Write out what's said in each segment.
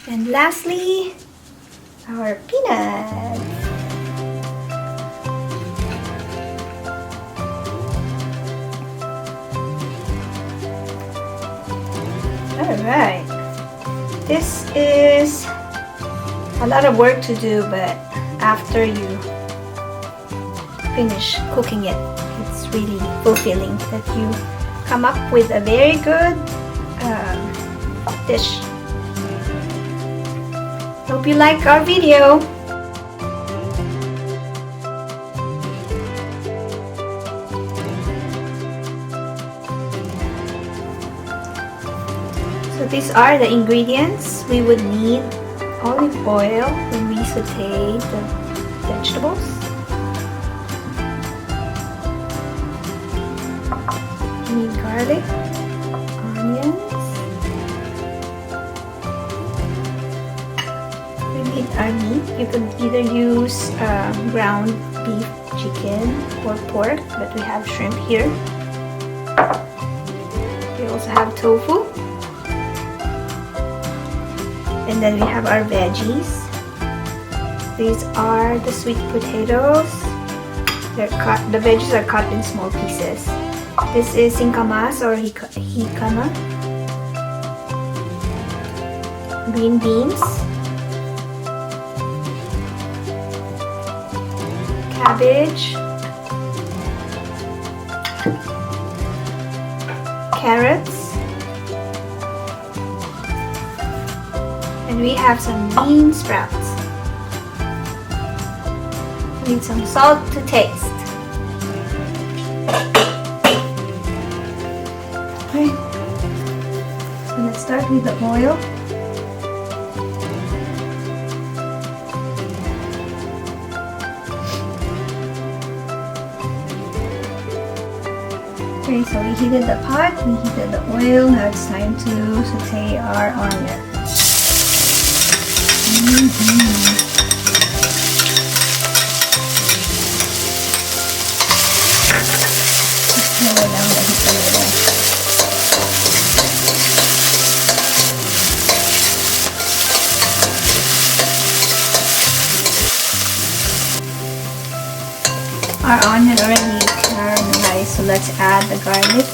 And lastly, our peanuts. Alright, this is a lot of work to do, but after you finish cooking it, it's really fulfilling that you come up with a very good dish. Hope you like our video. So these are the ingredients. We would need olive oil when we saute the vegetables. We need garlic, onions. We need our meat. You could either use ground beef, chicken, or pork, but we have shrimp here. We also have tofu. And then we have our veggies. These are the sweet potatoes. They're cut. The veggies are cut in small pieces. This is singkamas or jicama. Green beans. Cabbage. Carrots. And we have some bean sprouts. We need some salt to taste. Okay. So let's start with the oil. Okay, so we heated the pot, we heated the oil. Now it's time to saute our onion. Our onion already caramelized, so let's add the garlic.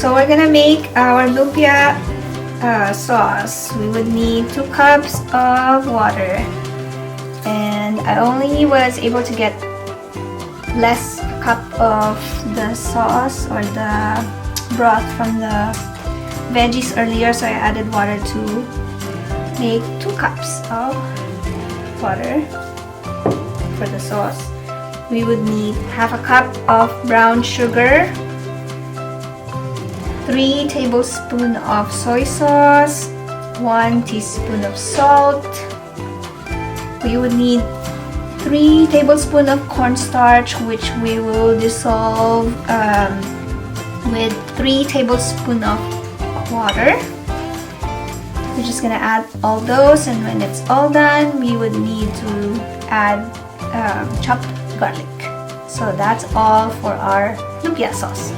So we're gonna make our lumpia sauce. We would need 2 cups of water, and I only was able to get less cup of the sauce or the broth from the veggies earlier, so I added water to make 2 cups of water for the sauce. We would need half a cup of brown sugar, 3 tablespoons of soy sauce, 1 teaspoon of salt. We would need 3 tablespoons of cornstarch, which we will dissolve with 3 tablespoons of water. We're just gonna add all those, and when it's all done, we would need to add chopped garlic. So that's all for our lumpia sauce.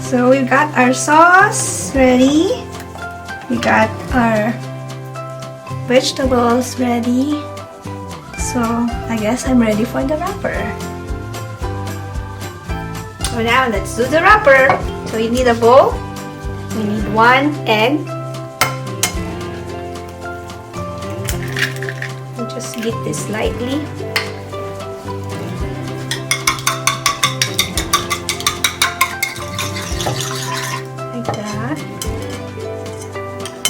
So we've got our sauce ready. We got our vegetables ready. So I guess I'm ready for the wrapper. So now let's do the wrapper. So you need a bowl. We need 1 egg. We'll just beat this lightly.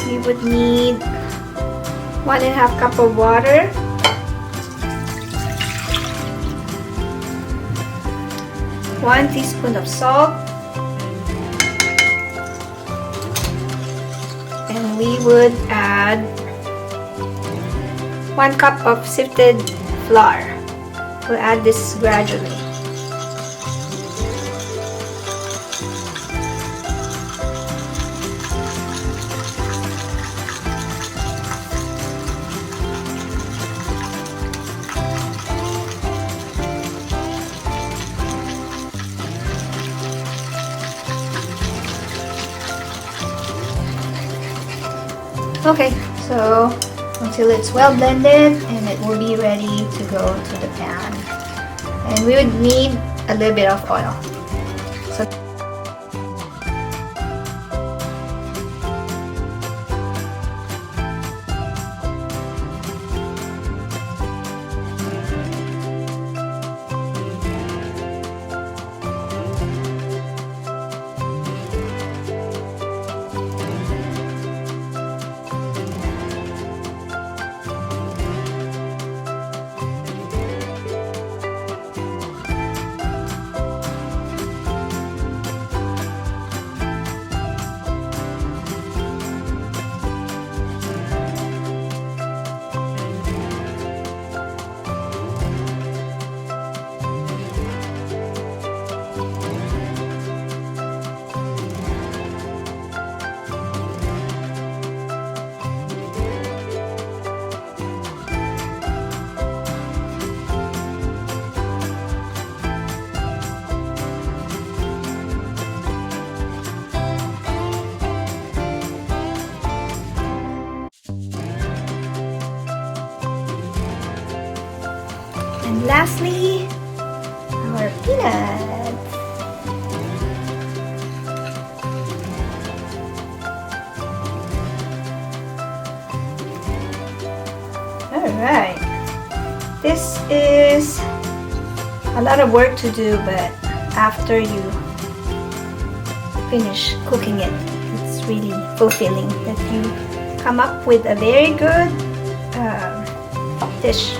We would need 1.5 cup of water, 1 teaspoon of salt, and we would add 1 cup of sifted flour. We'll add this gradually. Okay, so until it's well blended, and it will be ready to go to the pan. And we would need a little bit of oil. So lastly, our peanuts. Alright. This is a lot of work to do, but after you finish cooking it, it's really fulfilling that you come up with a very good dish.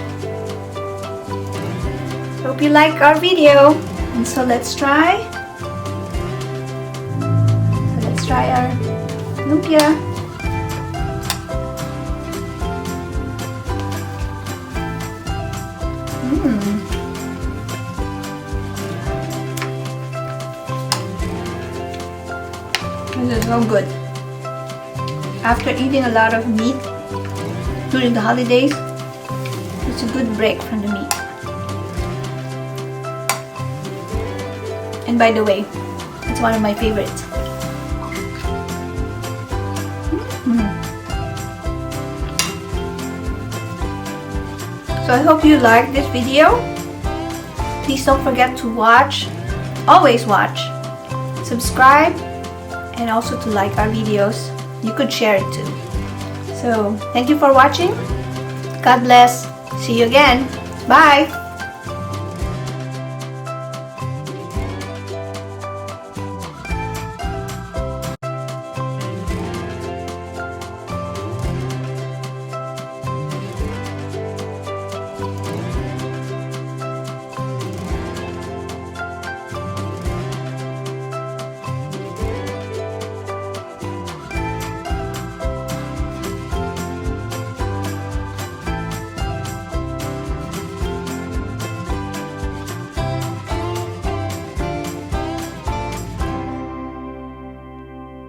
Hope you like our video. And so let's try our lumpia. This is so good. After eating a lot of meat during the holidays, it's a good break from the meat. And by the way, it's one of my favorites. So I hope you liked this video. Please don't forget to watch, always watch, subscribe, and also to like our videos. You could share it too. So thank you for watching. God bless. See you again. Bye.